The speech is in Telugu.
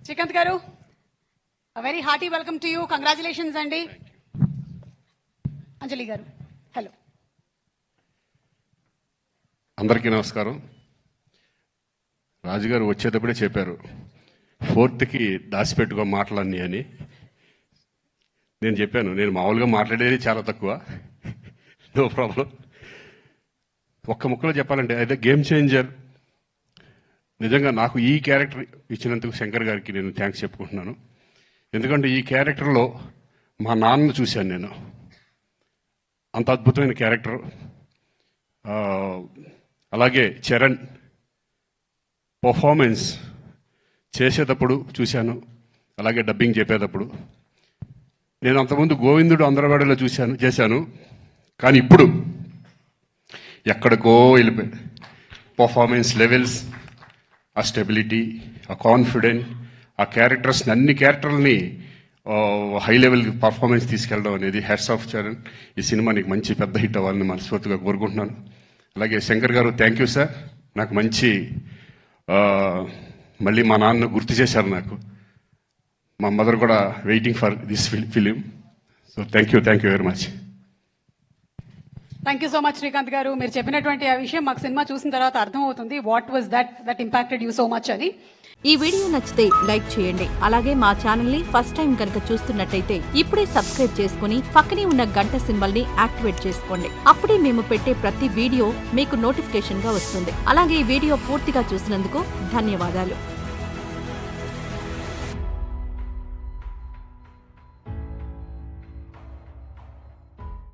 శ్రీకాంత్ గారు, very hearty welcome to you. Congratulations అండి. అంజలి గారు, హలో. అందరికీ నమస్కారం. రాజుగారు వచ్చేటప్పుడే చెప్పారు 4th దాచిపెట్టుకో మాటలన్నీ అని. నేను చెప్పాను, నేను మామూలుగా మాట్లాడేది చాలా తక్కువ, నో ప్రాబ్లం. ఒక్క ముక్కలో చెప్పాలంటే అయితే గేమ్ చేంజర్. నిజంగా నాకు ఈ క్యారెక్టర్ ఇచ్చినందుకు శంకర్ గారికి నేను థ్యాంక్స్ చెప్పుకుంటున్నాను. ఎందుకంటే ఈ క్యారెక్టర్లో మా నాన్నను చూశాను నేను. అంత అద్భుతమైన క్యారెక్టర్. అలాగే చరణ్ పర్ఫార్మెన్స్ చేసేటప్పుడు చూశాను, అలాగే డబ్బింగ్ చెప్పేటప్పుడు. నేను అంతకుముందు గోవిందుడు అందరవాడలో చేశాను, కానీ ఇప్పుడు ఎక్కడికో వెళ్ళిపోయాడు. పర్ఫార్మెన్స్ లెవెల్స్, ఆ స్టెబిలిటీ, ఆ కాన్ఫిడెంట్, ఆ క్యారెక్టర్స్ని, అన్ని క్యారెక్టర్లని హై లెవెల్ పర్ఫార్మెన్స్ తీసుకెళ్ళడం అనేది హ్యాట్స్ ఆఫ్ చరణ్. ఈ సినిమా నీకు మంచి పెద్ద హిట్ అవ్వాలని మనస్ఫూర్తిగా కోరుకుంటున్నాను. అలాగే శంకర్ గారు, థ్యాంక్ యూ సార్. నాకు మంచి మళ్ళీ మా నాన్న గుర్తు చేశారు నాకు. మా మదర్ కూడా waiting for this film. So thank you very much. Thank you so much Srikanth గారు. మీరు చెప్పినటువంటి ఆ విషయం మాకు సినిమా చూసిన తర్వాత అర్థమవుతుంది, what was that impacted you so much అని. ఈ వీడియో నచ్చితే లైక్ చేయండి. అలాగే మా ఛానల్ ని ఫస్ట్ టైం కనుక చూస్తున్నట్టయితే ఇప్పుడే సబ్స్క్రైబ్ చేసుకుని పక్కనే ఉన్న గంట సింబల్ ని యాక్టివేట్ చేసుకోండి. అప్పుడే మేము పెట్టే ప్రతి వీడియో మీకు నోటిఫికేషన్ గా వస్తుంది. అలాగే ఈ వీడియో పూర్తిగా చూసినందుకు ధన్యవాదాలు.